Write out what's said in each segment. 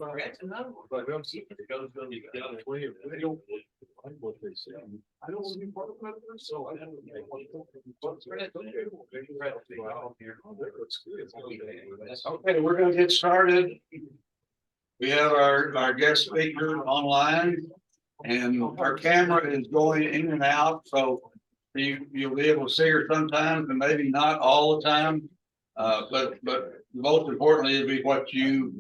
I don't want to be part of that, so I haven't. Okay, we're gonna get started. We have our guest speaker online, and our camera is going in and out, so you'll be able to see her sometimes, and maybe not all the time. But most importantly, it'll be what you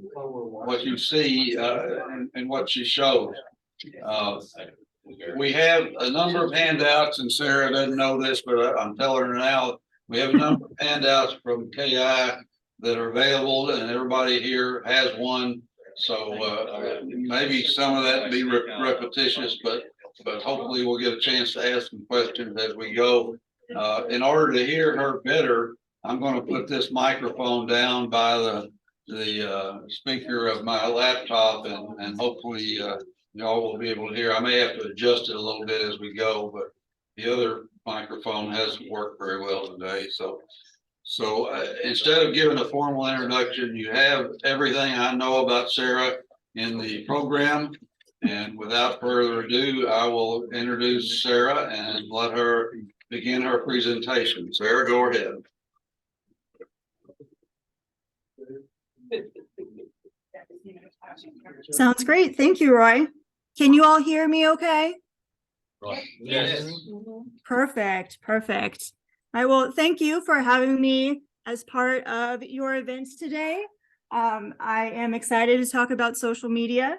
see and what she shows. We have a number of handouts, and Sarah doesn't know this, but I'm telling her now. We have a number of handouts from KI that are available, and everybody here has one. So maybe some of that be repetitious, but hopefully we'll get a chance to ask some questions as we go. In order to hear her better, I'm going to put this microphone down by the speaker of my laptop, and hopefully y'all will be able to hear. I may have to adjust it a little bit as we go, but the other microphone hasn't worked very well today. So instead of giving a formal introduction, you have everything I know about Sarah in the program. And without further ado, I will introduce Sarah and let her begin her presentation. Sarah, go ahead. Sounds great. Thank you, Roy. Can you all hear me okay? Yes. Perfect. All right, well, thank you for having me as part of your events today. I am excited to talk about social media,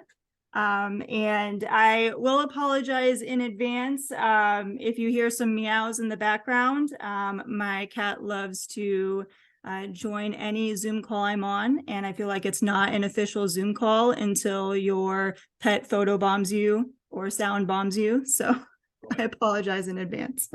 and I will apologize in advance if you hear some meows in the background. My cat loves to join any Zoom call I'm on, and I feel like it's not an official Zoom call until your pet photo bombs you or sound bombs you. So I apologize in advance.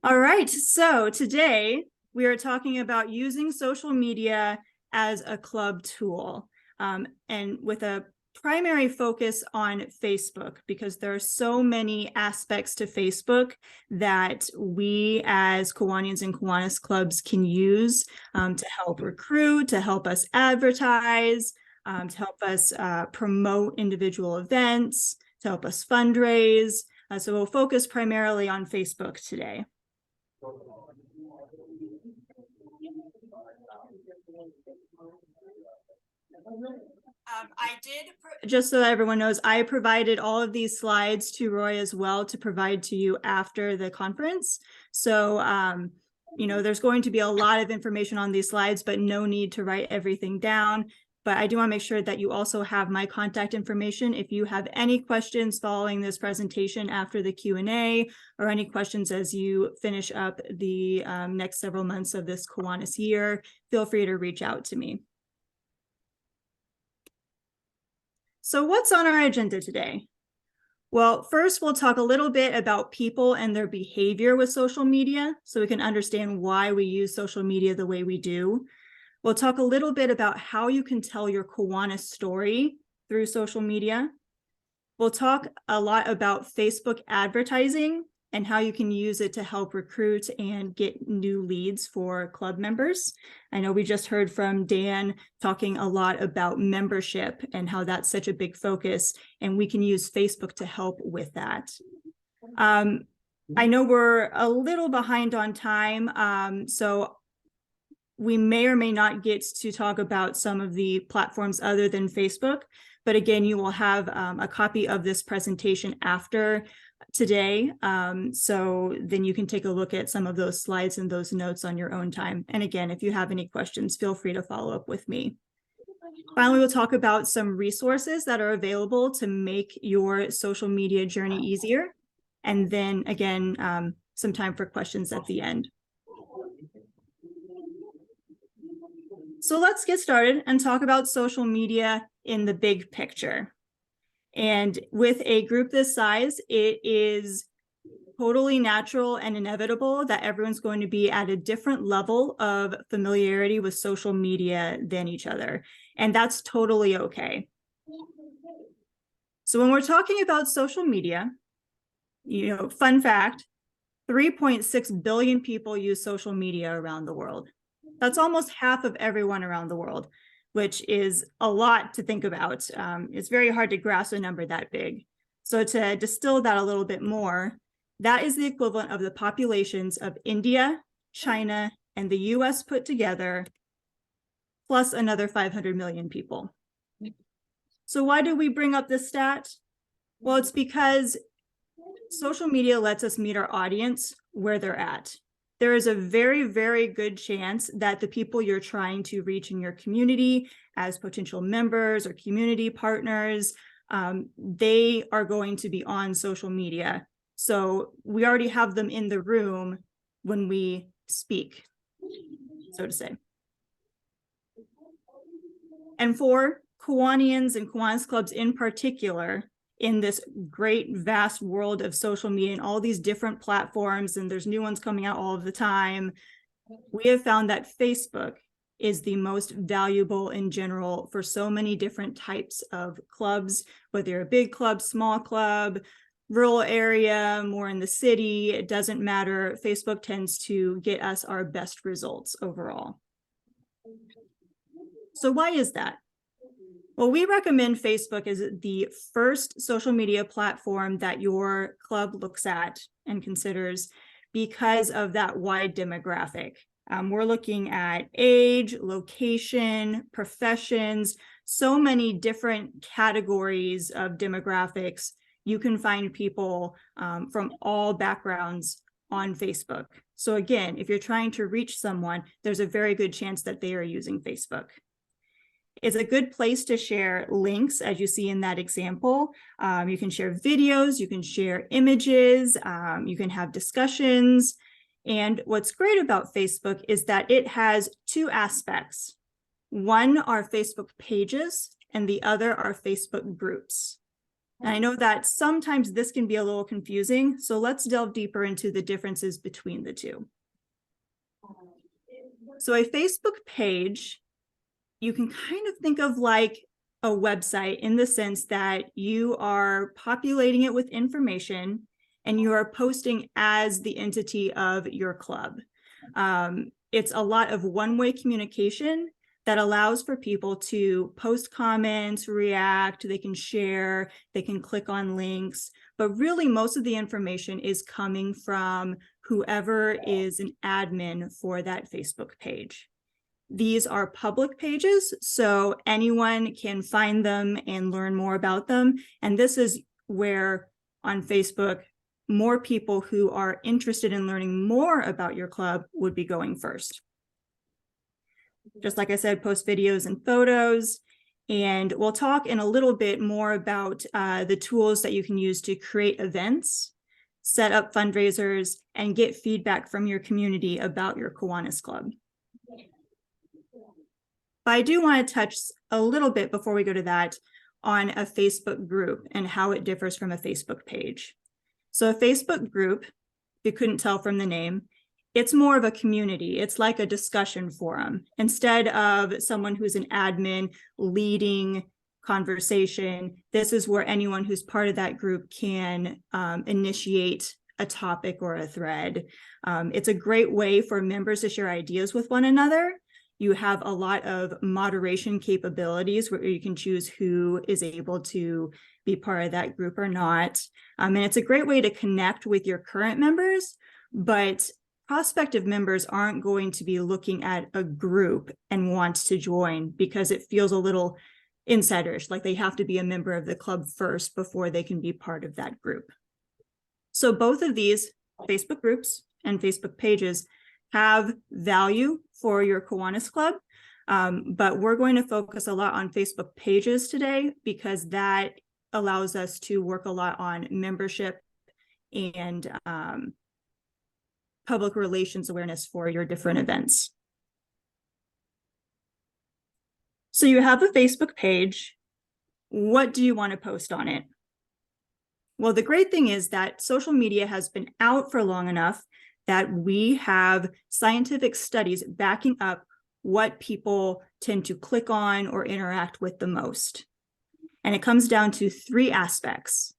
All right, so today we are talking about using social media as a club tool, and with a primary focus on Facebook, because there are so many aspects to Facebook that we as Kiwanians and Kiwanis clubs can use to help recruit, to help us advertise, to help us promote individual events, to help us fundraise. So we'll focus primarily on Facebook today. Just so everyone knows, I provided all of these slides to Roy as well to provide to you after the conference. So, there's going to be a lot of information on these slides, but no need to write everything down. But I do want to make sure that you also have my contact information. If you have any questions following this presentation after the Q&A, or any questions as you finish up the next several months of this Kiwanis year, feel free to reach out to me. So what's on our agenda today? Well, first, we'll talk a little bit about people and their behavior with social media, so we can understand why we use social media the way we do. We'll talk a little bit about how you can tell your Kiwanis story through social media. We'll talk a lot about Facebook advertising and how you can use it to help recruit and get new leads for club members. I know we just heard from Dan talking a lot about membership and how that's such a big focus, and we can use Facebook to help with that. I know we're a little behind on time, so we may or may not get to talk about some of the platforms other than Facebook, but again, you will have a copy of this presentation after today, so then you can take a look at some of those slides and those notes on your own time. And again, if you have any questions, feel free to follow up with me. Finally, we'll talk about some resources that are available to make your social media journey easier. And then again, some time for questions at the end. So let's get started and talk about social media in the big picture. And with a group this size, it is totally natural and inevitable that everyone's going to be at a different level of familiarity with social media than each other. And that's totally okay. So when we're talking about social media, fun fact, 3.6 billion people use social media around the world. That's almost half of everyone around the world. which is a lot to think about. It's very hard to grasp a number that big. So to distill that a little bit more, that is the equivalent of the populations of India, China, and the US put together, plus another 500 million people. So why do we bring up this stat? Well, it's because social media lets us meet our audience where they're at. There is a very, very good chance that the people you're trying to reach in your community as potential members or community partners, they are going to be on social media. So we already have them in the room when we speak, so to say. And for Kiwanians and Kiwanis clubs in particular, in this great vast world of social media and all these different platforms, and there's new ones coming out all of the time, we have found that Facebook is the most valuable in general for so many different types of clubs, whether you're a big club, small club, rural area, more in the city, it doesn't matter. Facebook tends to get us our best results overall. So why is that? Well, we recommend Facebook as the first social media platform that your club looks at and considers because of that wide demographic. We're looking at age, location, professions, so many different categories of demographics. You can find people from all backgrounds on Facebook. So again, if you're trying to reach someone, there's a very good chance that they are using Facebook. It's a good place to share links, as you see in that example. You can share videos, you can share images, you can have discussions. And what's great about Facebook is that it has two aspects. One are Facebook pages, and the other are Facebook groups. And I know that sometimes this can be a little confusing, so let's delve deeper into the differences between the two. So a Facebook page, you can kind of think of like a website in the sense that you are populating it with information and you are posting as the entity of your club. It's a lot of one-way communication that allows for people to post comments, react, they can share, they can click on links, but really most of the information is coming from whoever is an admin for that Facebook page. These are public pages, so anyone can find them and learn more about them. And this is where on Facebook, more people who are interested in learning more about your club would be going first. Just like I said, post videos and photos. And we'll talk in a little bit more about the tools that you can use to create events, set up fundraisers, and get feedback from your community about your Kiwanis club. But I do want to touch a little bit before we go to that on a Facebook group and how it differs from a Facebook page. So a Facebook group, if you couldn't tell from the name, it's more of a community. It's like a discussion forum. Instead of someone who's an admin leading conversation, this is where anyone who's part of that group can initiate a topic or a thread. It's a great way for members to share ideas with one another. You have a lot of moderation capabilities where you can choose who is able to be part of that group or not. And it's a great way to connect with your current members, but prospective members aren't going to be looking at a group and want to join because it feels a little insiderish, like they have to be a member of the club first before they can be part of that group. So both of these Facebook groups and Facebook pages have value for your Kiwanis club, but we're going to focus a lot on Facebook pages today because that allows us to work a lot on membership and public relations awareness for your different events. So you have a Facebook page. What do you want to post on it? Well, the great thing is that social media has been out for long enough that we have scientific studies backing up what people tend to click on or interact with the most. And it comes down to three aspects.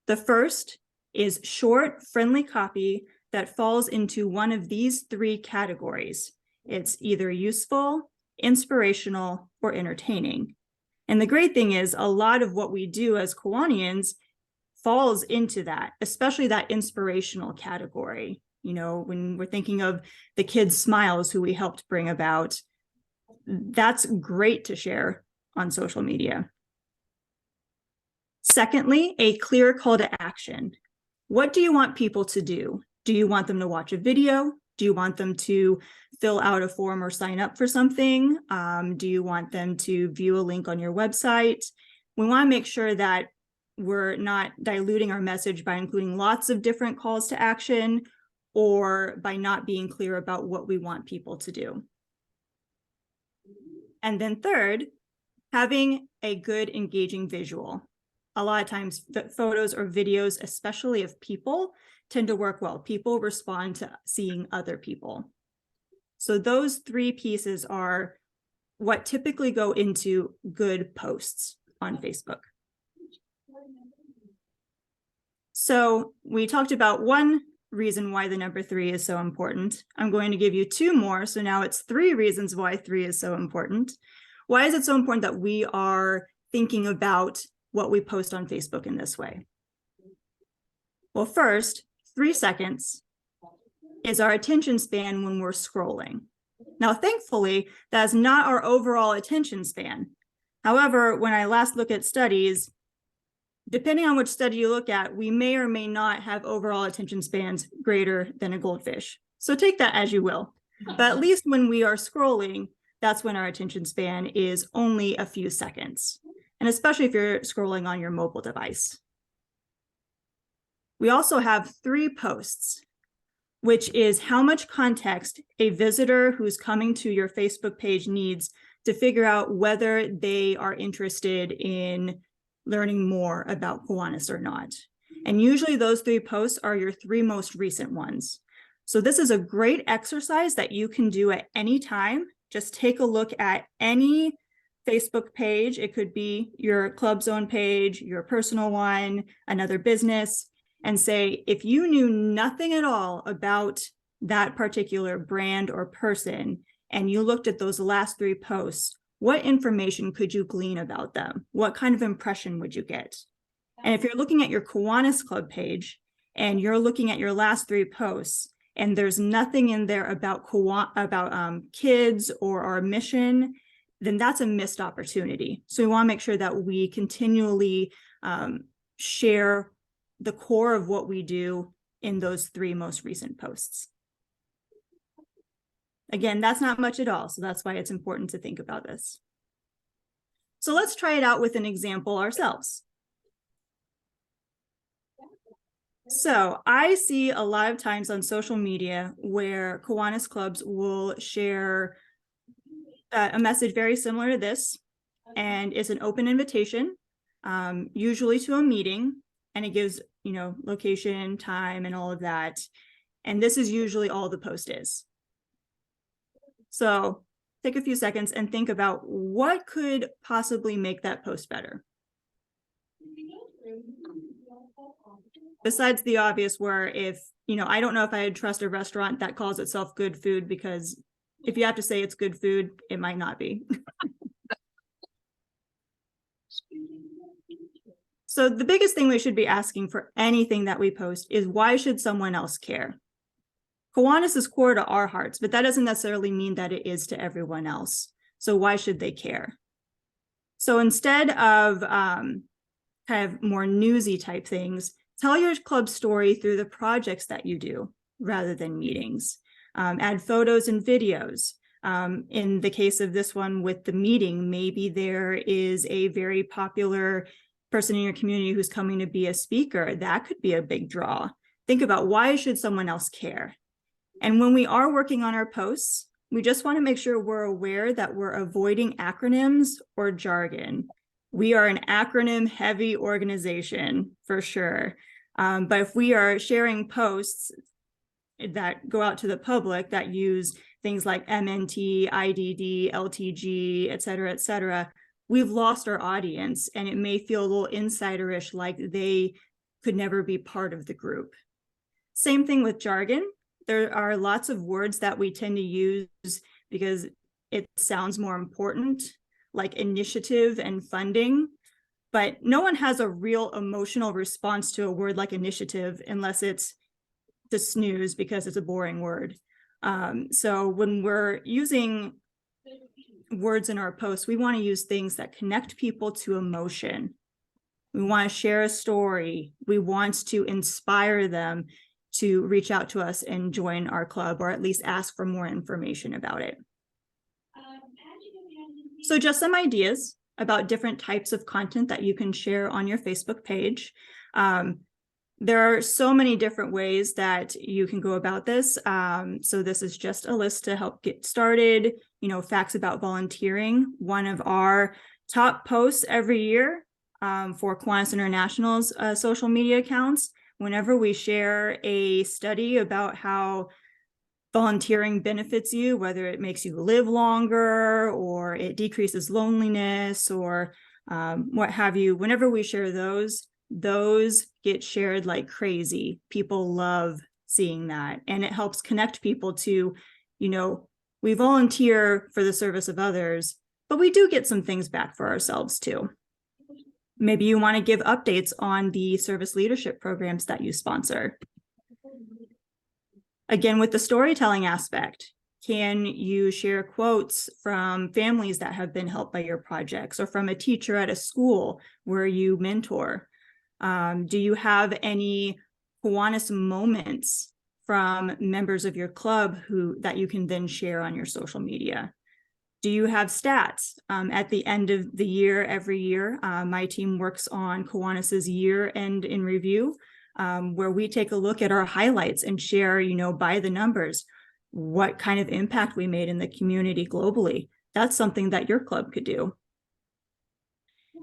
The first is short, friendly copy that falls into one of these three categories. It's either useful, inspirational, or entertaining. And the great thing is a lot of what we do as Kiwanians falls into that, especially that inspirational category. You know, when we're thinking of the kids' smiles who we helped bring about, that's great to share on social media. Secondly, a clear call to action. What do you want people to do? Do you want them to watch a video? Do you want them to fill out a form or sign up for something? Do you want them to view a link on your website? We want to make sure that we're not diluting our message by including lots of different calls to action or by not being clear about what we want people to do. And then third, having a good engaging visual. A lot of times photos or videos, especially of people, tend to work well. People respond to seeing other people. So those three pieces are what typically go into good posts on Facebook. So we talked about one reason why the number 3 is so important. I'm going to give you 2 more. So now it's 3 reasons why 3 is so important. Why is it so important that we are thinking about what we post on Facebook in this way? Well, first, 3 seconds is our attention span when we're scrolling. Now, thankfully, that's not our overall attention span. However, when I last looked at studies, depending on which study you look at, we may or may not have overall attention spans greater than a goldfish. So take that as you will. But at least when we are scrolling, that's when our attention span is only a few seconds. And especially if you're scrolling on your mobile device. We also have 3 posts, which is how much context a visitor who's coming to your Facebook page needs to figure out whether they are interested in learning more about Kiwanis or not. And usually those 3 posts are your 3 most recent ones. So this is a great exercise that you can do at any time. Just take a look at any Facebook page. It could be your Club Zone page, your personal one, another business, and say, if you knew nothing at all about that particular brand or person, and you looked at those last 3 posts, what information could you glean about them? What kind of impression would you get? And if you're looking at your Kiwanis Club page and you're looking at your last 3 posts and there's nothing in there about kids or our mission, then that's a missed opportunity. So we want to make sure that we continually share the core of what we do in those 3 most recent posts. Again, that's not much at all, so that's why it's important to think about this. So let's try it out with an example ourselves. So I see a lot of times on social media where Kiwanis clubs will share a message very similar to this, and it's an open invitation, usually to a meeting, and it gives, location, time, and all of that. And this is usually all the post is. So take a few seconds and think about what could possibly make that post better. Besides the obvious, where if, I don't know if I'd trust a restaurant that calls itself Good Food, because if you have to say it's good food, it might not be. So the biggest thing we should be asking for anything that we post is, why should someone else care? Kiwanis is core to our hearts, but that doesn't necessarily mean that it is to everyone else. So why should they care? So instead of kind of more newsy type things, tell your club story through the projects that you do rather than meetings. Add photos and videos. In the case of this one with the meeting, maybe there is a very popular person in your community who's coming to be a speaker. That could be a big draw. Think about, why should someone else care? And when we are working on our posts, we just want to make sure we're aware that we're avoiding acronyms or jargon. We are an acronym heavy organization for sure. But if we are sharing posts that go out to the public that use things like MNT, IDD, LTG, et cetera, we've lost our audience, and it may feel a little insiderish, like they could never be part of the group. Same thing with jargon. There are lots of words that we tend to use because it sounds more important, like initiative and funding, but no one has a real emotional response to a word like initiative unless it's to snooze because it's a boring word. So when we're using words in our posts, we want to use things that connect people to emotion. We want to share a story. We want to inspire them to reach out to us and join our club, or at least ask for more information about it. So just some ideas about different types of content that you can share on your Facebook page. There are so many different ways that you can go about this. So this is just a list to help get started. Facts about volunteering. One of our top posts every year for Kiwanis International's social media accounts, whenever we share a study about how volunteering benefits you, whether it makes you live longer or it decreases loneliness or what have you, whenever we share those get shared like crazy. People love seeing that, and it helps connect people to, we volunteer for the service of others, but we do get some things back for ourselves too. Maybe you want to give updates on the service leadership programs that you sponsor. Again, with the storytelling aspect, can you share quotes from families that have been helped by your projects, or from a teacher at a school where you mentor? Do you have any Kiwanis moments from members of your club that you can then share on your social media? Do you have stats? At the end of the year, every year, my team works on Kiwanis's year-end in review, where we take a look at our highlights and share, by the numbers, what kind of impact we made in the community globally. That's something that your club could do.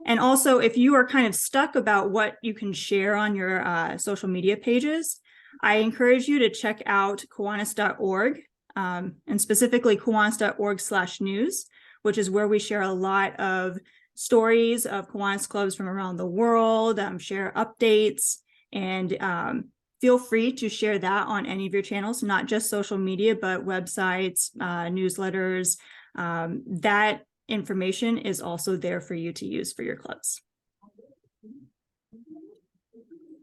And also, if you are kind of stuck about what you can share on your social media pages, I encourage you to check out Kiwanis.org, and specifically Kiwanis.org/news, which is where we share a lot of stories of Kiwanis clubs from around the world, share updates, and feel free to share that on any of your channels, not just social media, but websites, newsletters. That information is also there for you to use for your clubs.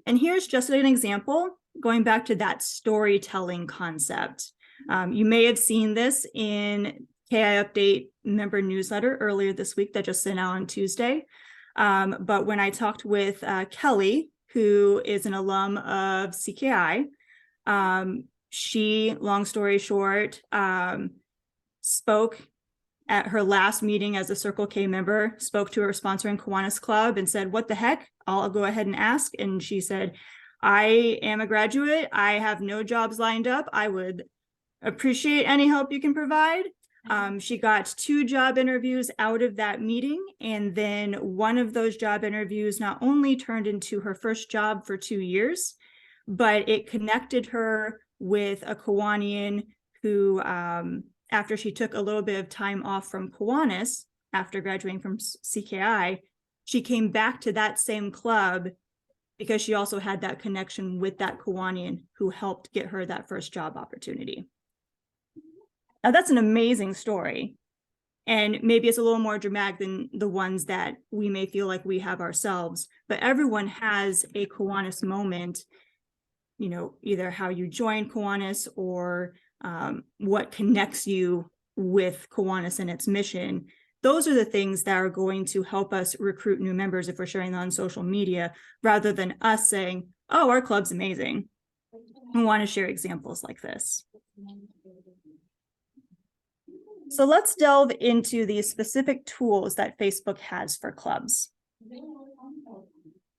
And here's just an example, going back to that storytelling concept. You may have seen this in KI Update member newsletter earlier this week that just sent out on Tuesday. But when I talked with Kelly, who is an alum of CKI, she, long story short, spoke at her last meeting as a Circle K member, spoke to her sponsoring Kiwanis Club and said, "What the heck? I'll go ahead and ask." And she said, "I am a graduate. I have no jobs lined up. I would appreciate any help you can provide." She got 2 job interviews out of that meeting, and then one of those job interviews not only turned into her first job for 2 years, but it connected her with a Kiwanian who, after she took a little bit of time off from Kiwanis after graduating from CKI, she came back to that same club because she also had that connection with that Kiwanian who helped get her that first job opportunity. Now, that's an amazing story. And maybe it's a little more dramatic than the ones that we may feel like we have ourselves, but everyone has a Kiwanis moment, either how you joined Kiwanis or what connects you with Kiwanis and its mission. Those are the things that are going to help us recruit new members if we're sharing them on social media, rather than us saying, "Oh, our club's amazing." We want to share examples like this. So let's delve into the specific tools that Facebook has for clubs.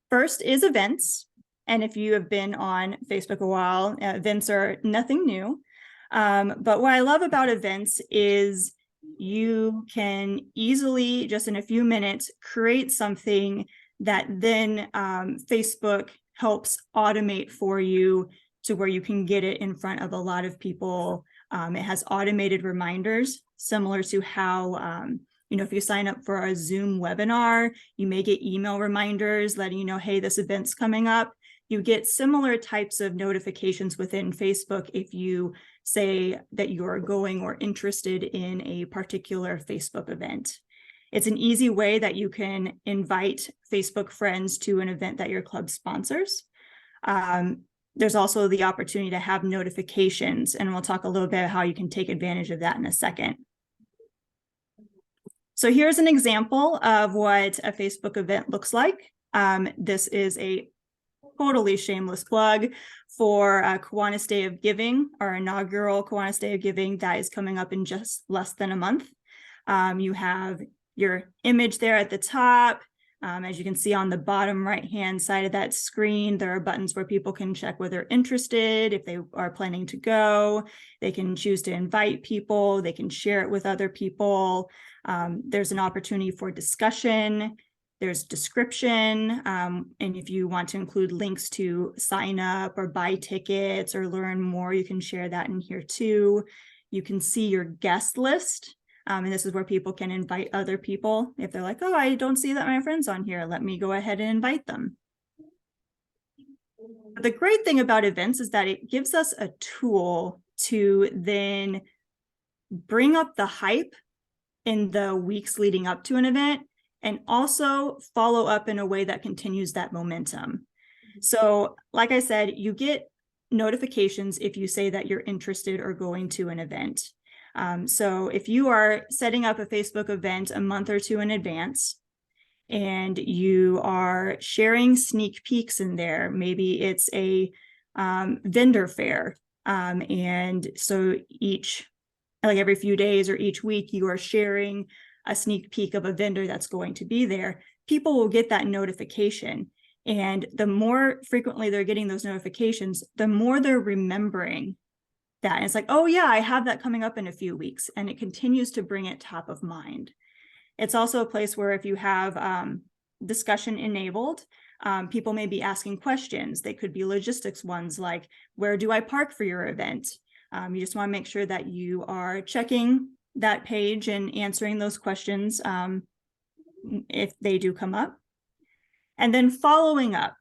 First is events. And if you have been on Facebook a while, events are nothing new. But what I love about events is you can easily, just in a few minutes, create something that then Facebook helps automate for you to where you can get it in front of a lot of people. It has automated reminders, similar to how, if you sign up for a Zoom webinar, you may get email reminders letting you know, hey, this event's coming up. You get similar types of notifications within Facebook if you say that you're going or interested in a particular Facebook event. It's an easy way that you can invite Facebook friends to an event that your club sponsors. There's also the opportunity to have notifications, and we'll talk a little bit about how you can take advantage of that in a second. So here's an example of what a Facebook event looks like. This is a totally shameless plug for Kiwanis Day of Giving, our inaugural Kiwanis Day of Giving that is coming up in just less than a month. You have your image there at the top. As you can see on the bottom right-hand side of that screen, there are buttons where people can check whether they're interested, if they are planning to go. They can choose to invite people. They can share it with other people. There's an opportunity for discussion. There's description. And if you want to include links to sign up or buy tickets or learn more, you can share that in here too. You can see your guest list. And this is where people can invite other people. If they're like, oh, I don't see that my friend's on here, let me go ahead and invite them. But the great thing about events is that it gives us a tool to then bring up the hype in the weeks leading up to an event and also follow up in a way that continues that momentum. So like I said, you get notifications if you say that you're interested or going to an event. So if you are setting up a Facebook event a month or two in advance and you are sharing sneak peeks in there, maybe it's a vendor fair. And so every few days or each week, you are sharing a sneak peek of a vendor that's going to be there. People will get that notification. And the more frequently they're getting those notifications, the more they're remembering that. And it's like, oh yeah, I have that coming up in a few weeks, and it continues to bring it top of mind. It's also a place where if you have discussion enabled, people may be asking questions. They could be logistics ones like, where do I park for your event? You just want to make sure that you are checking that page and answering those questions if they do come up. And then following up.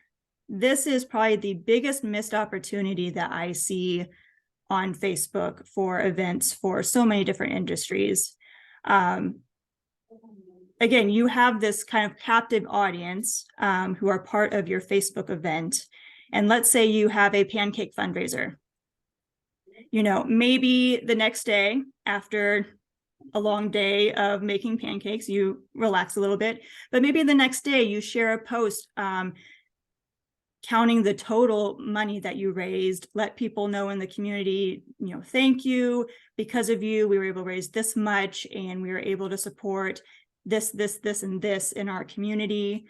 This is probably the biggest missed opportunity that I see on Facebook for events for so many different industries. Again, you have this kind of captive audience who are part of your Facebook event. And let's say you have a pancake fundraiser. You know, maybe the next day after a long day of making pancakes, you relax a little bit, but maybe the next day you share a post counting the total money that you raised, let people know in the community, you know, thank you, because of you, we were able to raise this much and we were able to support this, and this in our community.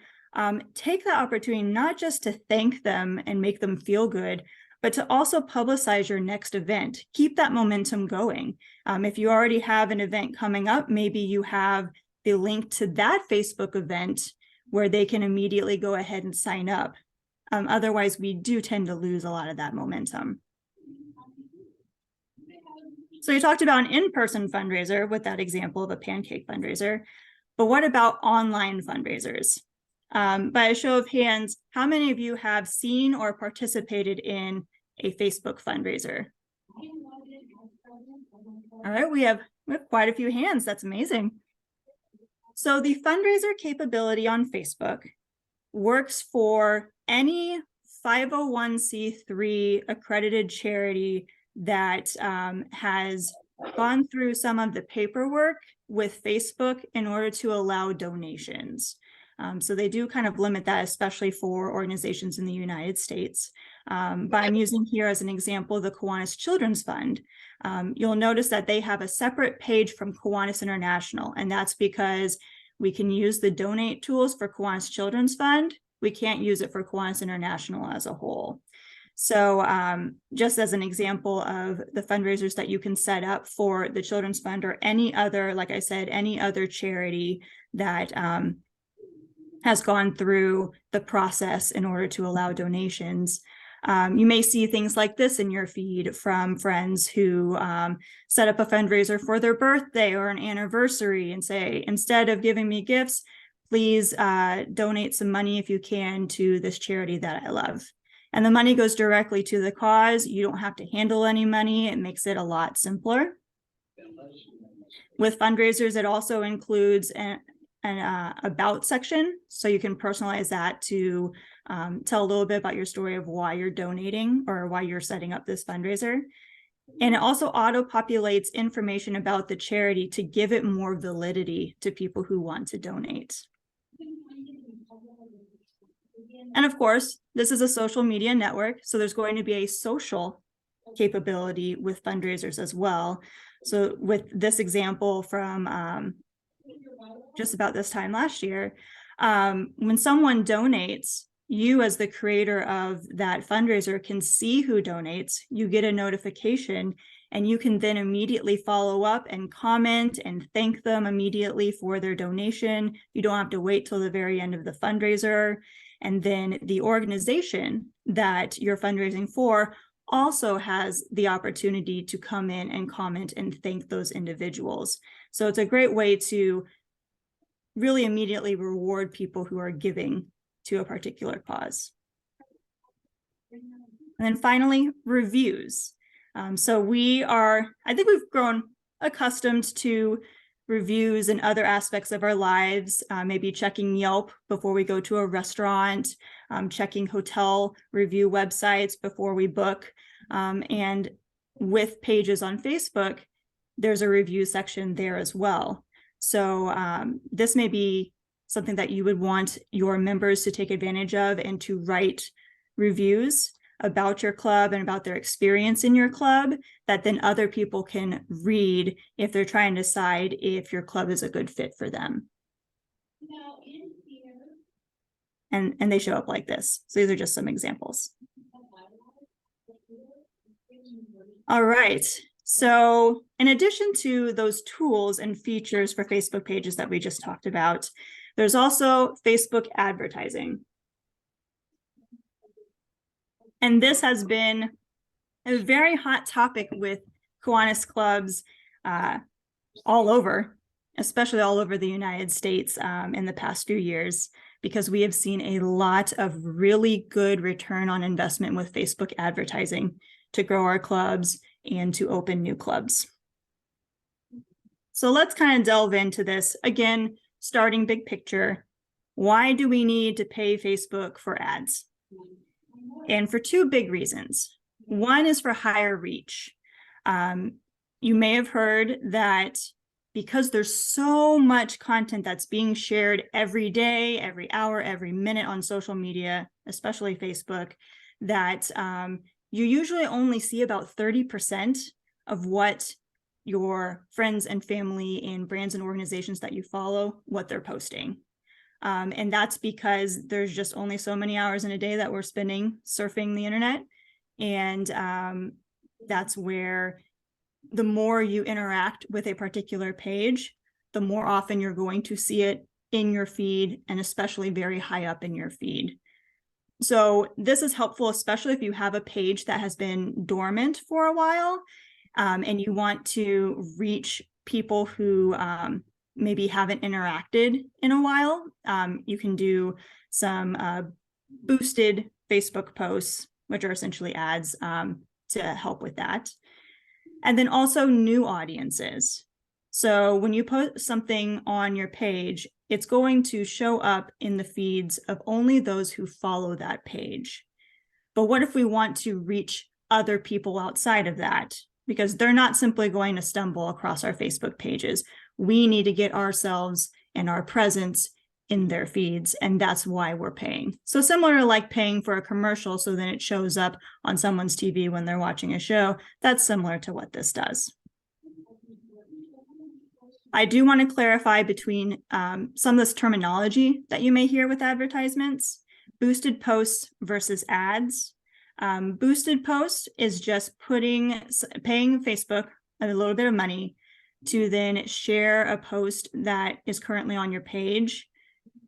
Take the opportunity not just to thank them and make them feel good, but to also publicize your next event. Keep that momentum going. If you already have an event coming up, maybe you have the link to that Facebook event where they can immediately go ahead and sign up. Otherwise, we do tend to lose a lot of that momentum. So you talked about an in-person fundraiser with that example of a pancake fundraiser, but what about online fundraisers? By a show of hands, how many of you have seen or participated in a Facebook fundraiser? All right, we have quite a few hands. That's amazing. So the fundraiser capability on Facebook works for any 501c3 accredited charity that has gone through some of the paperwork with Facebook in order to allow donations. So they do kind of limit that, especially for organizations in the United States. But I'm using here as an example the Kiwanis Children's Fund. You'll notice that they have a separate page from Kiwanis International, and that's because we can use the donate tools for Kiwanis Children's Fund. We can't use it for Kiwanis International as a whole. So just as an example of the fundraisers that you can set up for the Children's Fund or any other, like I said, any other charity that has gone through the process in order to allow donations. You may see things like this in your feed from friends who set up a fundraiser for their birthday or an anniversary and say, instead of giving me gifts, please donate some money if you can to this charity that I love. And the money goes directly to the cause. You don't have to handle any money. It makes it a lot simpler. With fundraisers, it also includes an about section. So you can personalize that to tell a little bit about your story of why you're donating or why you're setting up this fundraiser. And it also auto-populates information about the charity to give it more validity to people who want to donate. And of course, this is a social media network, so there's going to be a social capability with fundraisers as well. So with this example from just about this time last year, when someone donates, you as the creator of that fundraiser can see who donates, you get a notification, and you can then immediately follow up and comment and thank them immediately for their donation. You don't have to wait till the very end of the fundraiser. And then the organization that you're fundraising for also has the opportunity to come in and comment and thank those individuals. So it's a great way to really immediately reward people who are giving to a particular cause. And then finally, reviews. So I think we've grown accustomed to reviews and other aspects of our lives, maybe checking Yelp before we go to a restaurant, checking hotel review websites before we book. And with pages on Facebook, there's a review section there as well. So this may be something that you would want your members to take advantage of and to write reviews about your club and about their experience in your club that then other people can read if they're trying to decide if your club is a good fit for them. And they show up like this. So these are just some examples. All right. So in addition to those tools and features for Facebook pages that we just talked about, there's also Facebook advertising. And this has been a very hot topic with Kiwanis clubs all over, especially all over the United States in the past few years, because we have seen a lot of really good return on investment with Facebook advertising to grow our clubs and to open new clubs. So let's kind of delve into this. Again, starting big picture, why do we need to pay Facebook for ads? And for two big reasons. One is for higher reach. You may have heard that because there's so much content that's being shared every day, every hour, every minute on social media, especially Facebook, that you usually only see about 30% of what your friends and family and brands and organizations that you follow, what they're posting. And that's because there's just only so many hours in a day that we're spending surfing the internet. And that's where the more you interact with a particular page, the more often you're going to see it in your feed, and especially very high up in your feed. So this is helpful, especially if you have a page that has been dormant for a while, and you want to reach people who maybe haven't interacted in a while. You can do some boosted Facebook posts, which are essentially ads, to help with that. And then also new audiences. So when you post something on your page, it's going to show up in the feeds of only those who follow that page. But what if we want to reach other people outside of that? Because they're not simply going to stumble across our Facebook pages. We need to get ourselves and our presence in their feeds, and that's why we're paying. So similar to like paying for a commercial so then it shows up on someone's TV when they're watching a show, that's similar to what this does. I do want to clarify between some of this terminology that you may hear with advertisements, boosted posts versus ads. Boosted post is just paying Facebook a little bit of money to then share a post that is currently on your page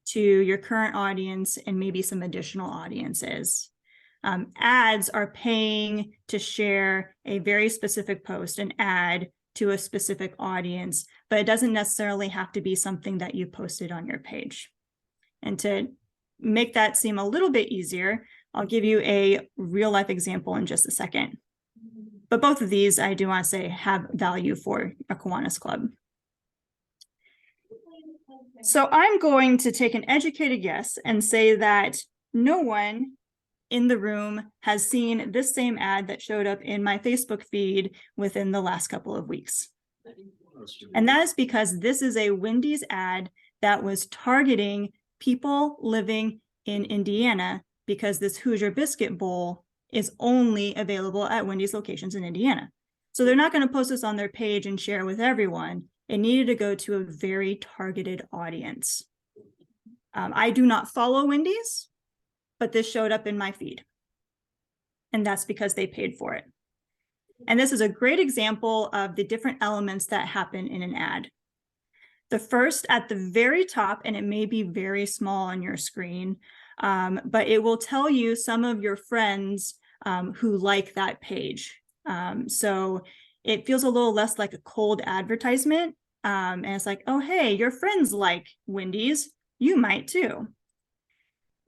to your current audience and maybe some additional audiences. Ads are paying to share a very specific post, an ad to a specific audience, but it doesn't necessarily have to be something that you posted on your page. And to make that seem a little bit easier, I'll give you a real life example in just a second. But both of these, I do want to say, have value for a Kiwanis Club. So I'm going to take an educated guess and say that no one in the room has seen this same ad that showed up in my Facebook feed within the last couple of weeks. And that is because this is a Wendy's ad that was targeting people living in Indiana, because this Hoosier Biscuit Bowl is only available at Wendy's locations in Indiana. So they're not going to post this on their page and share it with everyone. It needed to go to a very targeted audience. I do not follow Wendy's, but this showed up in my feed. And that's because they paid for it. And this is a great example of the different elements that happen in an ad. The first at the very top, and it may be very small on your screen, but it will tell you some of your friends who like that page. So it feels a little less like a cold advertisement. And it's like, oh, hey, your friends like Wendy's, you might too.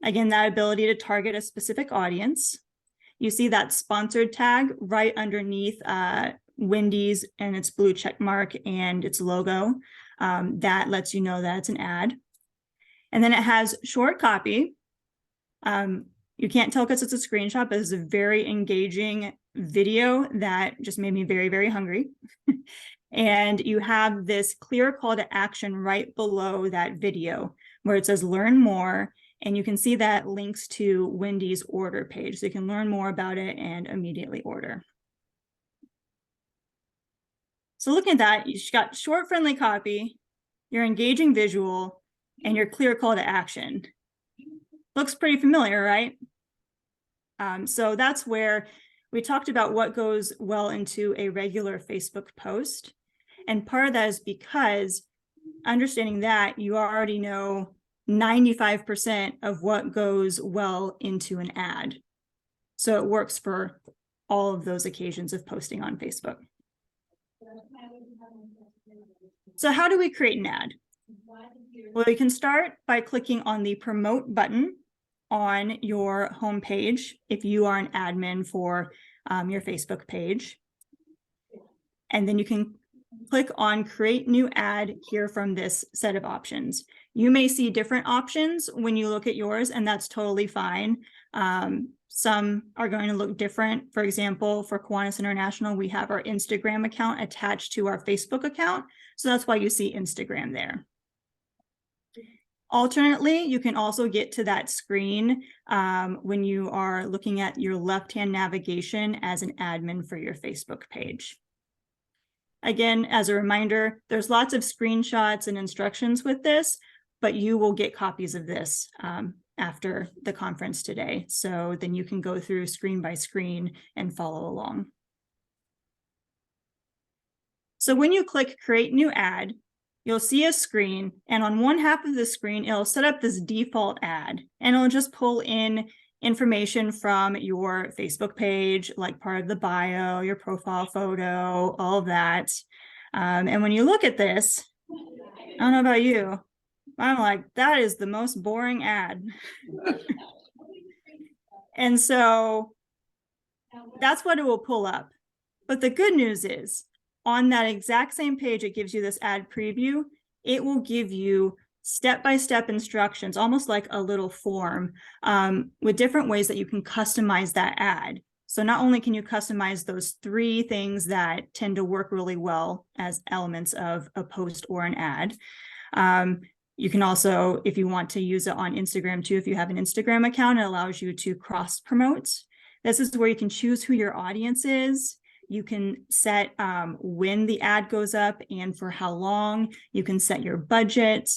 Again, that ability to target a specific audience. You see that sponsored tag right underneath Wendy's and its blue check mark and its logo. That lets you know that it's an ad. And then it has short copy. You can't tell because it's a screenshot, but it's a very engaging video that just made me very, very hungry. And you have this clear call to action right below that video where it says learn more. And you can see that links to Wendy's order page. So you can learn more about it and immediately order. So looking at that, you've got short, friendly copy, your engaging visual, and your clear call to action. Looks pretty familiar, right? So that's where we talked about what goes well into a regular Facebook post. And part of that is because understanding that you already know 95% of what goes well into an ad. So it works for all of those occasions of posting on Facebook. So how do we create an ad? Well, you can start by clicking on the promote button on your homepage if you are an admin for your Facebook page. And then you can click on create new ad here from this set of options. You may see different options when you look at yours, and that's totally fine. Some are going to look different. For example, for Kiwanis International, we have our Instagram account attached to our Facebook account. So that's why you see Instagram there. Alternately, you can also get to that screen when you are looking at your left-hand navigation as an admin for your Facebook page. Again, as a reminder, there's lots of screenshots and instructions with this, but you will get copies of this after the conference today. So then you can go through screen by screen and follow along. So when you click create new ad, you'll see a screen, and on one half of the screen, it'll set up this default ad, and it'll just pull in information from your Facebook page, like part of the bio, your profile photo, all of that. And when you look at this, I don't know about you, I'm like, that is the most boring ad. And so that's what it will pull up. But the good news is, on that exact same page, it gives you this ad preview. It will give you step-by-step instructions, almost like a little form, with different ways that you can customize that ad. So not only can you customize those 3 things that tend to work really well as elements of a post or an ad, you can also, if you want to use it on Instagram too, if you have an Instagram account, it allows you to cross-promote. This is where you can choose who your audience is. You can set when the ad goes up and for how long. You can set your budget.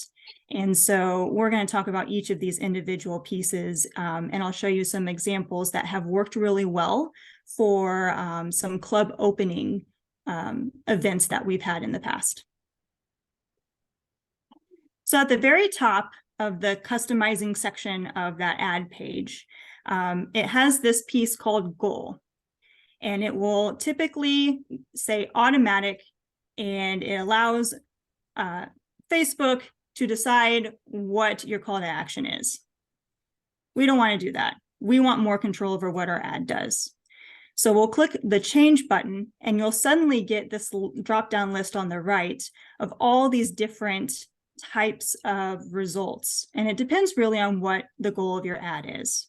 And so we're going to talk about each of these individual pieces, and I'll show you some examples that have worked really well for some club opening events that we've had in the past. So at the very top of the customizing section of that ad page, it has this piece called goal. And it will typically say automatic, and it allows Facebook to decide what your call to action is. We don't want to do that. we want more control over what our ad does. So we'll click the change button and you'll suddenly get this drop-down list on the right of all these different types of results. And it depends really on what the goal of your ad is.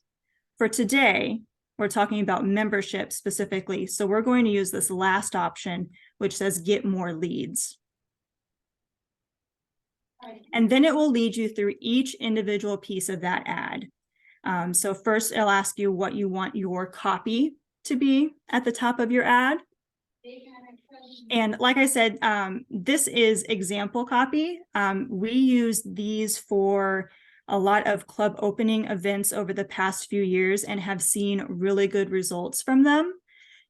For today, we're talking about membership specifically. So we're going to use this last option, which says get more leads. And then it will lead you through each individual piece of that ad. So first it'll ask you what you want your copy to be at the top of your ad. And like I said, this is example copy. We use these for a lot of club opening events over the past few years and have seen really good results from them.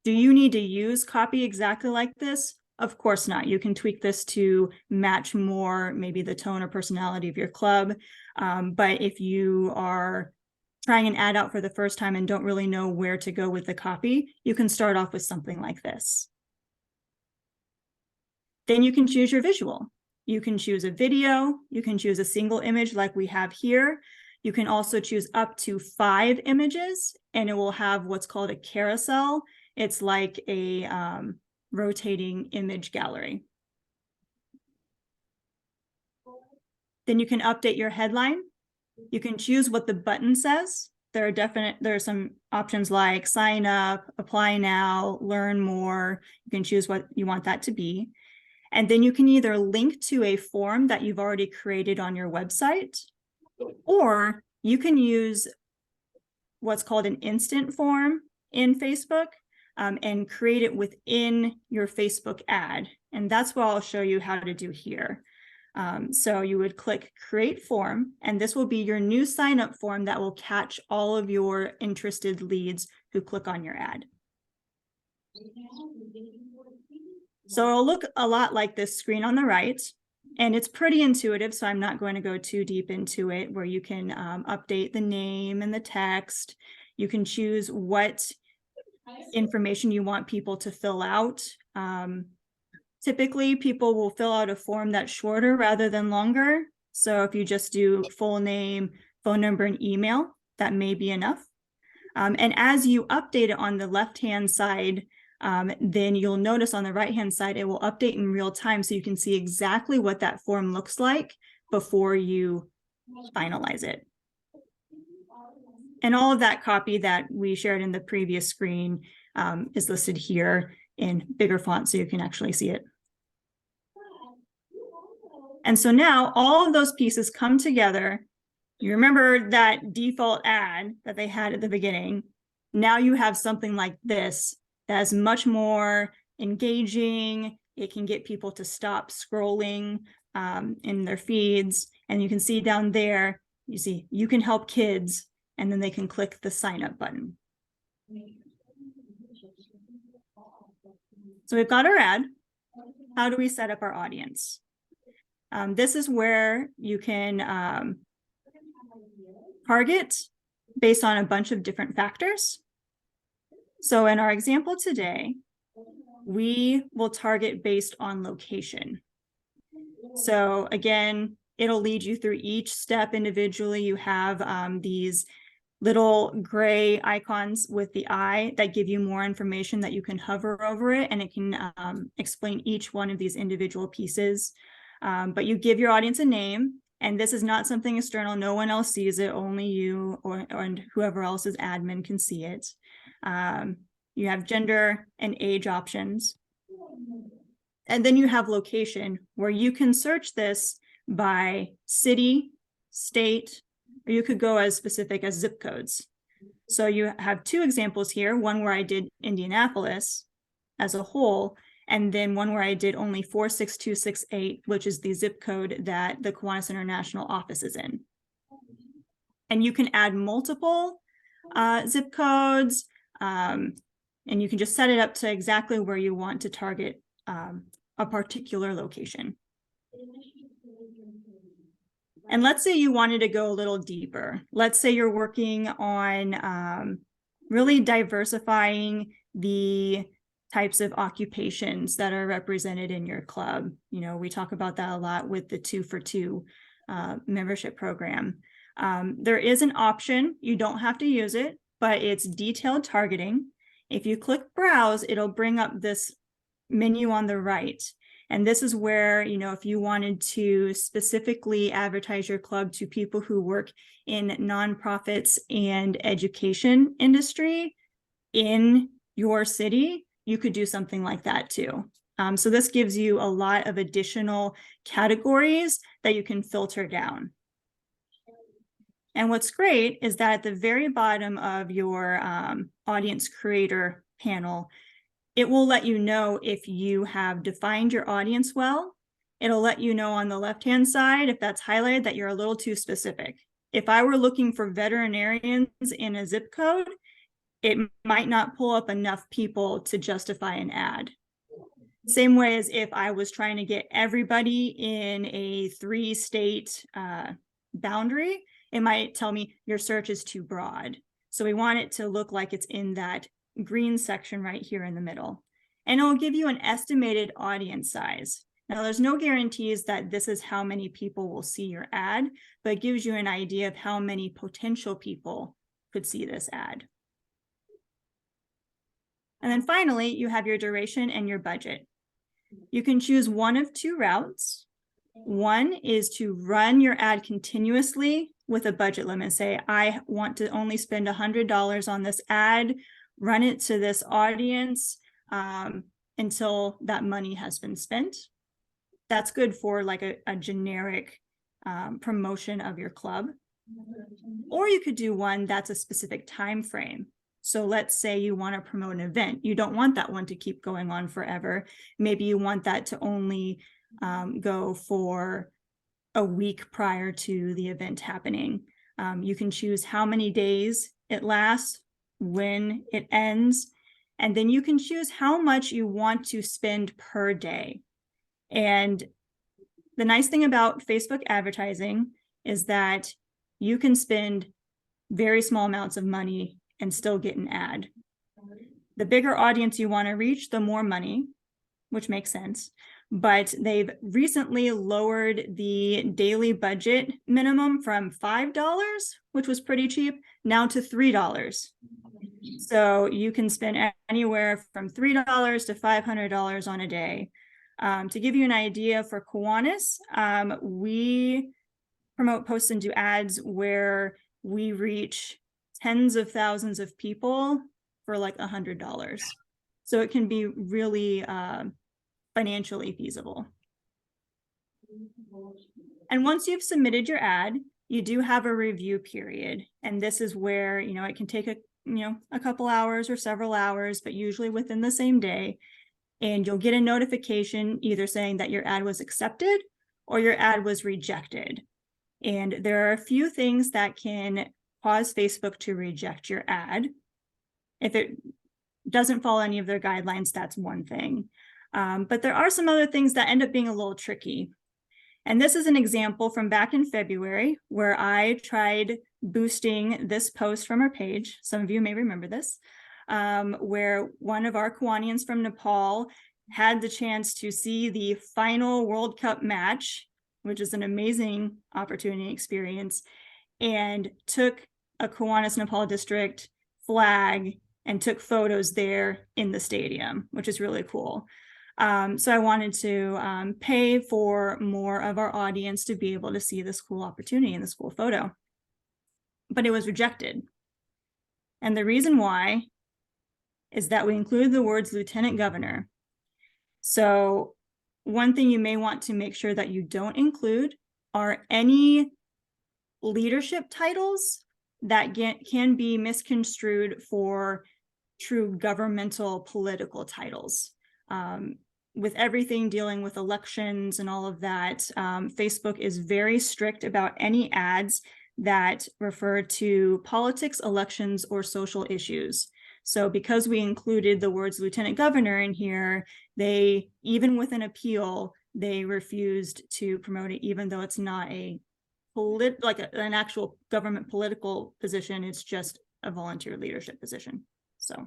Do you need to use copy exactly like this? Of course not. You can tweak this to match more maybe the tone or personality of your club. But if you are trying an ad out for the first time and don't really know where to go with the copy, you can start off with something like this. Then you can choose your visual. You can choose a video. You can choose a single image like we have here. You can also choose up to 5 images, and it will have what's called a carousel. It's like a rotating image gallery. Then you can update your headline. You can choose what the button says. There are some options like sign up, apply now, learn more. You can choose what you want that to be. And then you can either link to a form that you've already created on your website, or you can use what's called an instant form in Facebook and create it within your Facebook ad. And that's what I'll show you how to do here. So you would click create form, and this will be your new sign up form that will catch all of your interested leads who click on your ad. So it'll look a lot like this screen on the right, and it's pretty intuitive, so I'm not going to go too deep into it, where you can update the name and the text. You can choose what information you want people to fill out. Typically, people will fill out a form that's shorter rather than longer. So if you just do full name, phone number, and email, that may be enough. And as you update it on the left-hand side, then you'll notice on the right-hand side, it will update in real time so you can see exactly what that form looks like before you finalize it. And all of that copy that we shared in the previous screen is listed here in bigger font so you can actually see it. And so now all of those pieces come together. You remember that default ad that they had at the beginning. Now you have something like this that is much more engaging. It can get people to stop scrolling in their feeds. And you can see down there, you see, you can help kids, and then they can click the sign up button. So we've got our ad. How do we set up our audience? This is where you can target based on a bunch of different factors. So in our example today, we will target based on location. So again, it'll lead you through each step individually. You have these little gray icons with the eye that give you more information that you can hover over it, and it can explain each one of these individual pieces. But you give your audience a name, and this is not something external. No one else sees it, only you or whoever else's admin can see it. You have gender and age options. And then you have location, where you can search this by city, state, or you could go as specific as zip codes. So you have 2 examples here, one where I did Indianapolis as a whole, and then one where I did only 46268, which is the zip code that the Kiwanis International office is in. And you can add multiple zip codes, and you can just set it up to exactly where you want to target a particular location. And let's say you wanted to go a little deeper. Let's say you're working on really diversifying the types of occupations that are represented in your club. You know, we talk about that a lot with the 2 for 2 membership program. There is an option, you don't have to use it, but it's detailed targeting. If you click browse, it'll bring up this menu on the right. And this is where, if you wanted to specifically advertise your club to people who work in nonprofits and education industry in your city, you could do something like that too. So this gives you a lot of additional categories that you can filter down. And what's great is that at the very bottom of your audience creator panel, it will let you know if you have defined your audience well. It'll let you know on the left-hand side, if that's highlighted, that you're a little too specific. If I were looking for veterinarians in a zip code, it might not pull up enough people to justify an ad. Same way as if I was trying to get everybody in a 3-state boundary, it might tell me your search is too broad. So we want it to look like it's in that green section right here in the middle. And it'll give you an estimated audience size. Now, there's no guarantees that this is how many people will see your ad, but it gives you an idea of how many potential people could see this ad. And then finally, you have your duration and your budget. You can choose one of 2 routes. One is to run your ad continuously with a budget limit. Say, I want to only spend $100 on this ad, run it to this audience until that money has been spent. That's good for like a generic promotion of your club. Or you could do one that's a specific time frame. So let's say you want to promote an event. You don't want that one to keep going on forever. Maybe you want that to only go for a week prior to the event happening. You can choose how many days it lasts, when it ends, and then you can choose how much you want to spend per day. And the nice thing about Facebook advertising is that you can spend very small amounts of money and still get an ad. The bigger audience you want to reach, the more money, which makes sense. But they've recently lowered the daily budget minimum from $5, which was pretty cheap, now to $3. So you can spend anywhere from $3 to $500 on a day. To give you an idea, for Kiwanis, we promote posts and do ads where we reach tens of thousands of people for like $100. So it can be really financially feasible. And once you've submitted your ad, you do have a review period. And this is where, it can take a couple hours or several hours, but usually within the same day. And you'll get a notification either saying that your ad was accepted or your ad was rejected. And there are a few things that can cause Facebook to reject your ad. If it doesn't follow any of their guidelines, that's one thing. But there are some other things that end up being a little tricky. And this is an example from back in February where I tried boosting this post from our page. Some of you may remember this, where one of our Kiwanians from Nepal had the chance to see the final World Cup match, which is an amazing opportunity experience, and took a Kiwanis Nepal district flag and took photos there in the stadium, which is really cool. So I wanted to pay for more of our audience to be able to see this cool opportunity and this cool photo. But it was rejected. And the reason why is that we include the words Lieutenant Governor. So one thing you may want to make sure that you don't include are any leadership titles that can be misconstrued for true governmental political titles. With everything dealing with elections and all of that, Facebook is very strict about any ads that refer to politics, elections, or social issues. So because we included the words Lieutenant Governor in here, they, even with an appeal, they refused to promote it, even though it's not an actual government political position. It's just a volunteer leadership position. So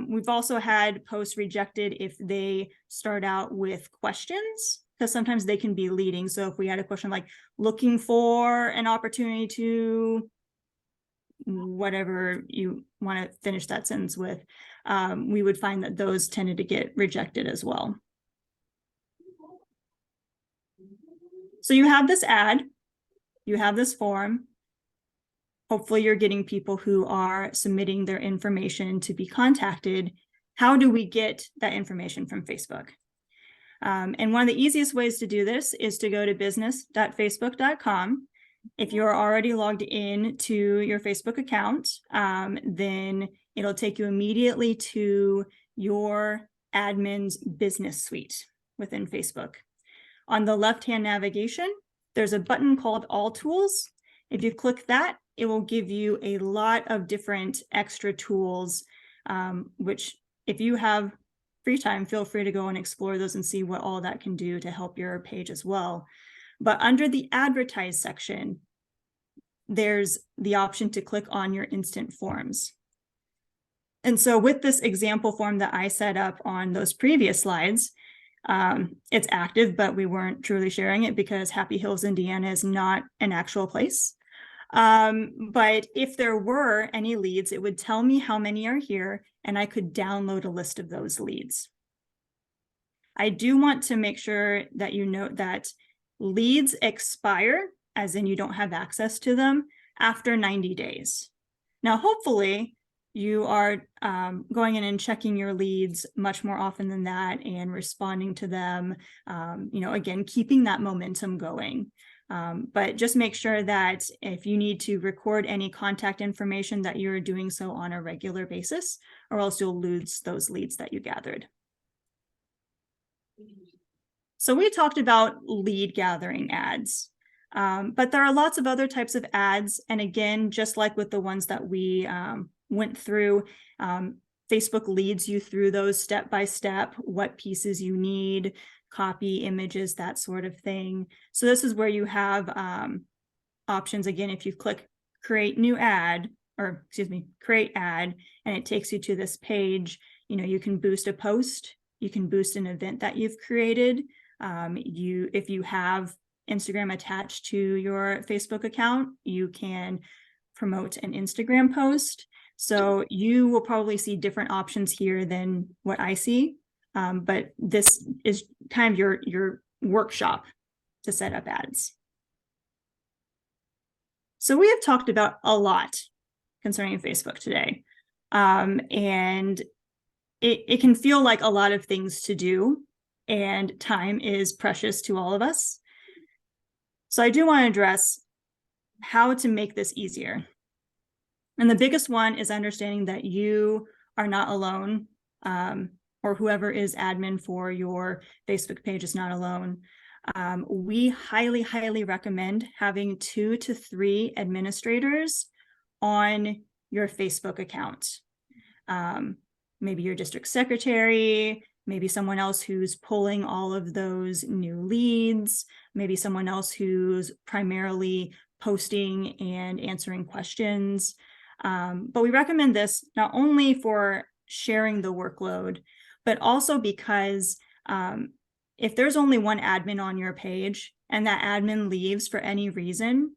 we've also had posts rejected if they start out with questions, because sometimes they can be leading. So if we had a question like looking for an opportunity to whatever you want to finish that sentence with, we would find that those tended to get rejected as well. So you have this ad, you have this form. Hopefully you're getting people who are submitting their information to be contacted. How do we get that information from Facebook? And one of the easiest ways to do this is to go to business.facebook.com. If you're already logged in to your Facebook account, then it'll take you immediately to your admin's business suite within Facebook. On the left-hand navigation, there's a button called All Tools. If you click that, it will give you a lot of different extra tools, which if you have free time, feel free to go and explore those and see what all that can do to help your page as well. But under the advertise section, there's the option to click on your instant forms. And so with this example form that I set up on those previous slides, it's active, but we weren't truly sharing it because Happy Hills, Indiana is not an actual place. But if there were any leads, it would tell me how many are here, and I could download a list of those leads. I do want to make sure that you note that leads expire, as in you don't have access to them, after 90 days. Now, hopefully, you are going in and checking your leads much more often than that and responding to them, again, keeping that momentum going. But just make sure that if you need to record any contact information, that you're doing so on a regular basis, or else you'll lose those leads that you gathered. So we talked about lead gathering ads, but there are lots of other types of ads. And again, just like with the ones that we went through, Facebook leads you through those step by step, what pieces you need, copy, images, that sort of thing. So this is where you have options. Again, if you click create new ad, or excuse me, create ad, and it takes you to this page, you can boost a post, you can boost an event that you've created. If you have Instagram attached to your Facebook account, you can promote an Instagram post. So you will probably see different options here than what I see. But this is kind of your workshop to set up ads. So we have talked about a lot concerning Facebook today. And it can feel like a lot of things to do, and time is precious to all of us. So I do want to address how to make this easier. And the biggest one is understanding that you are not alone, or whoever is admin for your Facebook page is not alone. We highly, highly recommend having 2 to 3 administrators on your Facebook account. Maybe your district secretary, maybe someone else who's pulling all of those new leads, maybe someone else who's primarily posting and answering questions. But we recommend this not only for sharing the workload, but also because if there's only one admin on your page and that admin leaves for any reason,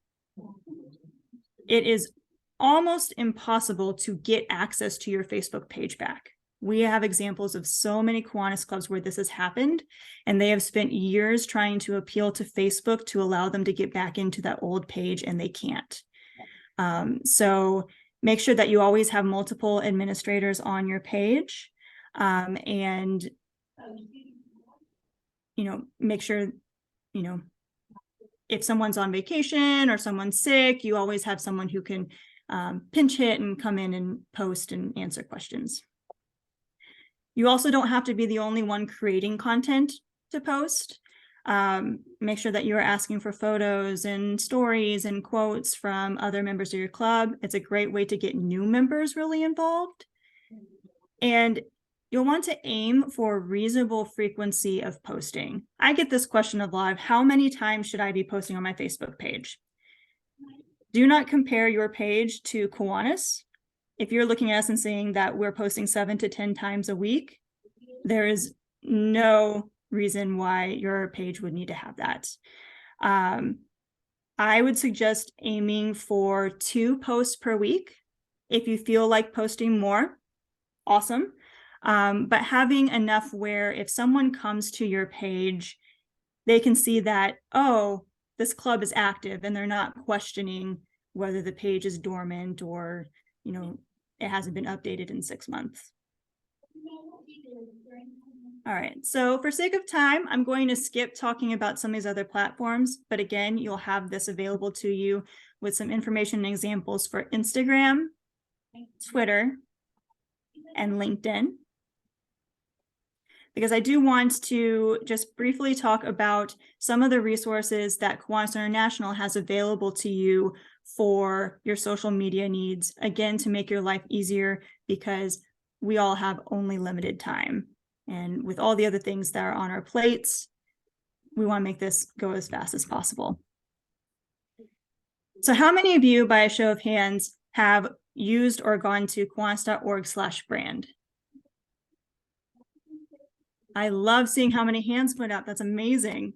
it is almost impossible to get access to your Facebook page back. We have examples of so many Kiwanis clubs where this has happened, and they have spent years trying to appeal to Facebook to allow them to get back into that old page, and they can't. So make sure that you always have multiple administrators on your page, and make sure, if someone's on vacation or someone's sick, you always have someone who can pinch hit and come in and post and answer questions. You also don't have to be the only one creating content to post. Make sure that you're asking for photos and stories and quotes from other members of your club. It's a great way to get new members really involved. And you'll want to aim for reasonable frequency of posting. I get this question a lot of how many times should I be posting on my Facebook page? Do not compare your page to Kiwanis. If you're looking at us and saying that we're posting 7 to 10 times a week, there is no reason why your page would need to have that. I would suggest aiming for 2 posts per week. If you feel like posting more, awesome. But having enough where if someone comes to your page, they can see that, oh, this club is active, and they're not questioning whether the page is dormant or, it hasn't been updated in 6 months. All right, so for sake of time, I'm going to skip talking about some of these other platforms, but again, you'll have this available to you with some information and examples for Instagram, Twitter, and LinkedIn. Because I do want to just briefly talk about some of the resources that Kiwanis International has available to you for your social media needs, again, to make your life easier, because we all have only limited time. And with all the other things that are on our plates, we want to make this go as fast as possible. So how many of you, by a show of hands, have used or gone to Kiwanis.org/brand? I love seeing how many hands put up. That's amazing.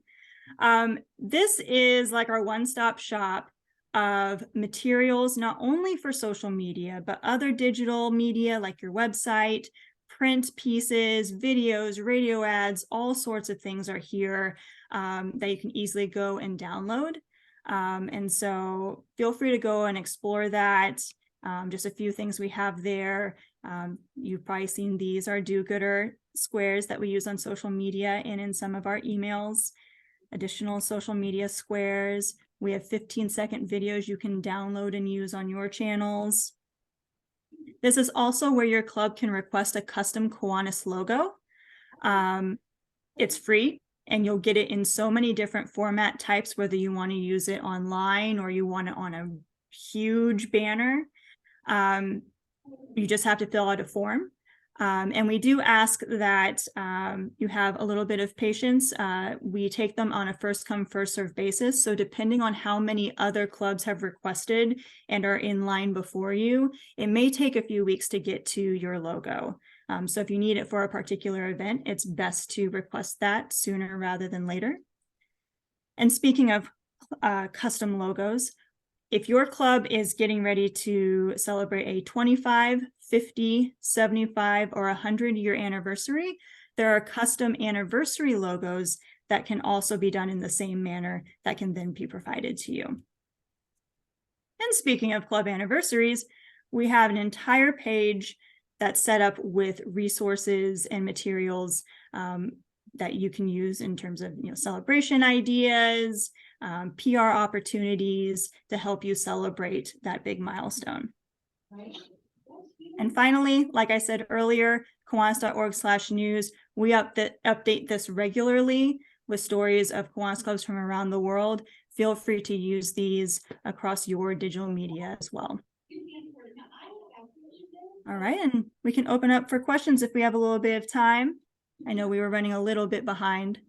This is like our one-stop shop of materials, not only for social media, but other digital media like your website, print pieces, videos, radio ads, all sorts of things are here that you can easily go and download. And so feel free to go and explore that. Just a few things we have there. You've probably seen these are do-gooder squares that we use on social media and in some of our emails. Additional social media squares. We have 15-second videos you can download and use on your channels. This is also where your club can request a custom Kiwanis logo. It's free, and you'll get it in so many different format types, whether you want to use it online or you want it on a huge banner. You just have to fill out a form. And we do ask that you have a little bit of patience. We take them on a first come, first serve basis. So depending on how many other clubs have requested and are in line before you, it may take a few weeks to get to your logo. So if you need it for a particular event, it's best to request that sooner rather than later. And speaking of custom logos, if your club is getting ready to celebrate a 25, 50, 75, or 100-year anniversary, there are custom anniversary logos that can also be done in the same manner that can then be provided to you. And speaking of club anniversaries, we have an entire page that's set up with resources and materials that you can use in terms of celebration ideas, PR opportunities to help you celebrate that big milestone. And finally, like I said earlier, Kiwanis.org/news, we update this regularly with stories of Kiwanis clubs from around the world. Feel free to use these across your digital media as well. All right, and we can open up for questions if we have a little bit of time. I know we were running a little bit behind.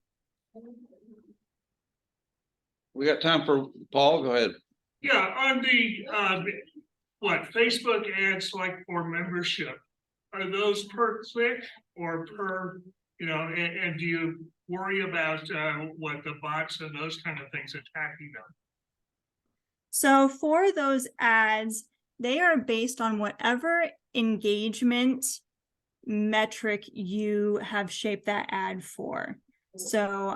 We got time for Paul. Go ahead. Yeah, on the Facebook ads, like for membership, are those per click or per, and do you worry about what the bots and those kind of things attacking them? So for those ads, they are based on whatever engagement metric you have shaped that ad for. So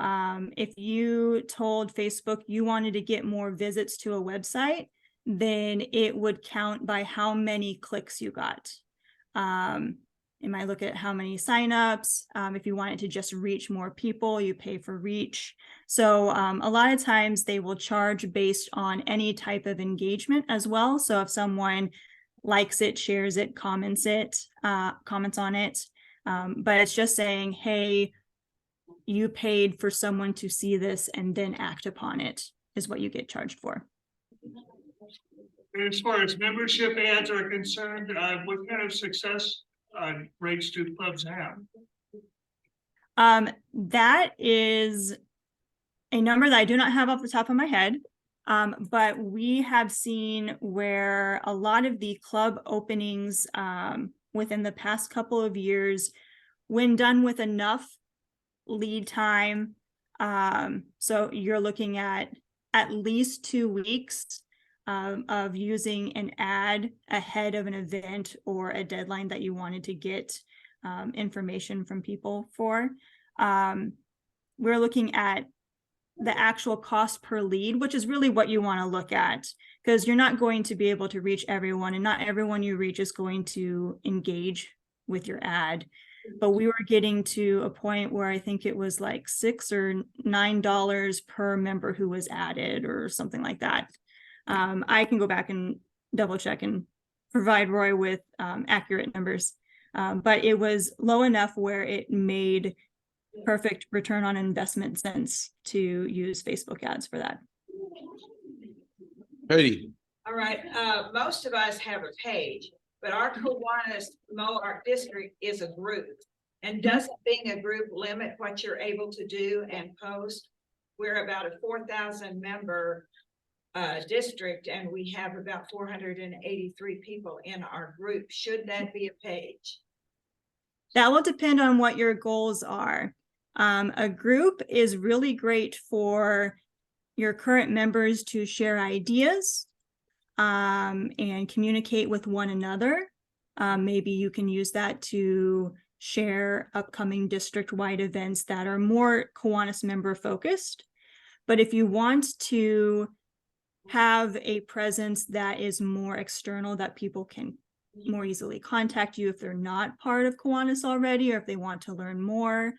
if you told Facebook you wanted to get more visits to a website, then it would count by how many clicks you got. It might look at how many signups. If you want it to just reach more people, you pay for reach. So a lot of times they will charge based on any type of engagement as well. So if someone likes it, shares it, comments on it, but it's just saying, hey, you paid for someone to see this and then act upon it is what you get charged for. And as far as membership ads are concerned, what kind of success rates do clubs have? That is a number that I do not have off the top of my head, but we have seen where a lot of the club openings within the past couple of years, when done with enough lead time, so you're looking at at least 2 weeks of using an ad ahead of an event or a deadline that you wanted to get information from people for. We're looking at the actual cost per lead, which is really what you want to look at, because you're not going to be able to reach everyone, and not everyone you reach is going to engage with your ad. But we were getting to a point where I think it was like $6 or $9 per member who was added or something like that. I can go back and double check and provide Roy with accurate numbers. But it was low enough where it made perfect return on investment sense to use Facebook ads for that. Katie, All right, most of us have a page, but our Kiwanis Mohawk district is a group. And doesn't being a group limit what you're able to do and post? We're about a 4,000 member district, and we have about 483 people in our group. Should that be a page? That will depend on what your goals are. A group is really great for your current members to share ideas and communicate with one another. Maybe you can use that to share upcoming district-wide events that are more Kiwanis member focused. But if you want to have a presence that is more external, that people can more easily contact you if they're not part of Kiwanis already, or if they want to learn more,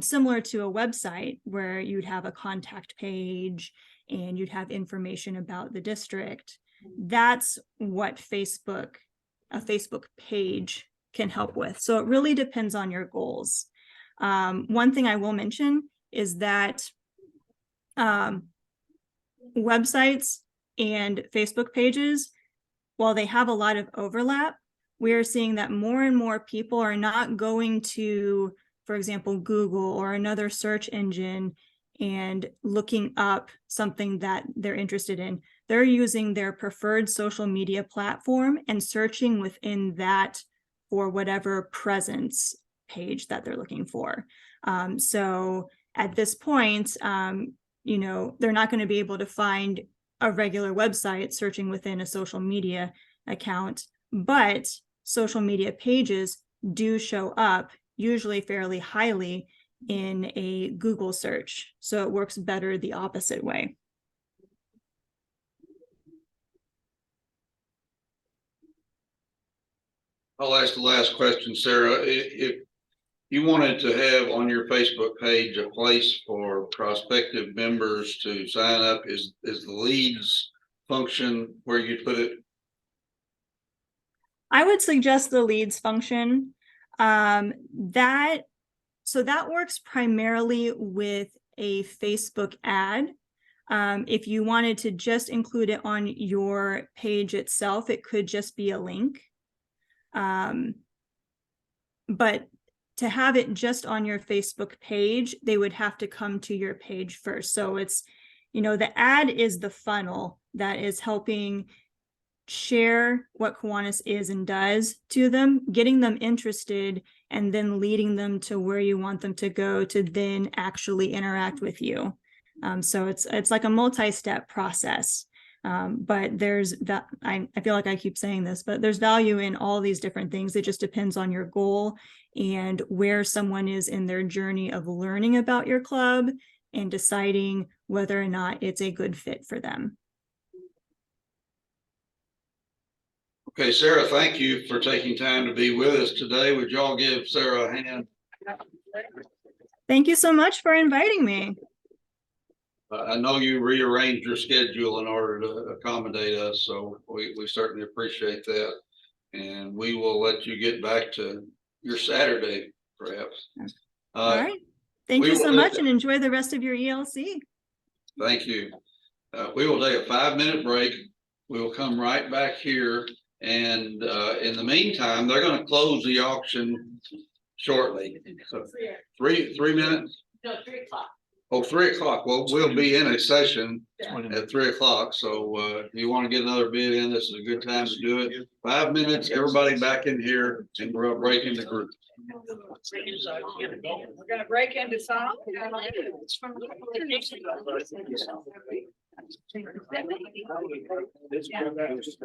similar to a website where you'd have a contact page and you'd have information about the district. That's what a Facebook page can help with. So it really depends on your goals. One thing I will mention is that websites and Facebook pages, while they have a lot of overlap, we are seeing that more and more people are not going to, for example, Google or another search engine and looking up something that they're interested in. They're using their preferred social media platform and searching within that for whatever presence page that they're looking for. So at this point, you know, they're not going to be able to find a regular website searching within a social media account, but social media pages do show up usually fairly highly in a Google search. So it works better the opposite way. I'll ask the last question, Sarah. If you wanted to have on your Facebook page a place for prospective members to sign up, is the leads function where you put it? I would suggest the leads function. So that works primarily with a Facebook ad. If you wanted to just include it on your page itself, it could just be a link. But to have it just on your Facebook page, they would have to come to your page first. So it's, you know, the ad is the funnel that is helping share what Kiwanis is and does to them, getting them interested, and then leading them to where you want them to go to then actually interact with you. So it's like a multi-step process. But there's that, I feel like I keep saying this, but there's value in all these different things. It just depends on your goal and where someone is in their journey of learning about your club and deciding whether or not it's a good fit for them. Okay, Sarah, thank you for taking time to be with us today. Would y'all give Sarah a hand? Thank you so much for inviting me. I know you rearranged your schedule in order to accommodate us, so we certainly appreciate that. And we will let you get back to your Saturday, perhaps. All right. Thank you so much, and enjoy the rest of your ELC. Thank you. We will take a 5-minute break. We will come right back here. And in the meantime, they're going to close the auction shortly. So 3 minutes? No, 3 o'clock. Oh, 3 o'clock. Well, we'll be in a session at 3 o'clock. So if you want to get another bid in, this is a good time to do it. 5 minutes, everybody back in here, and we're going to break into groups. We're gonna break into song. It's-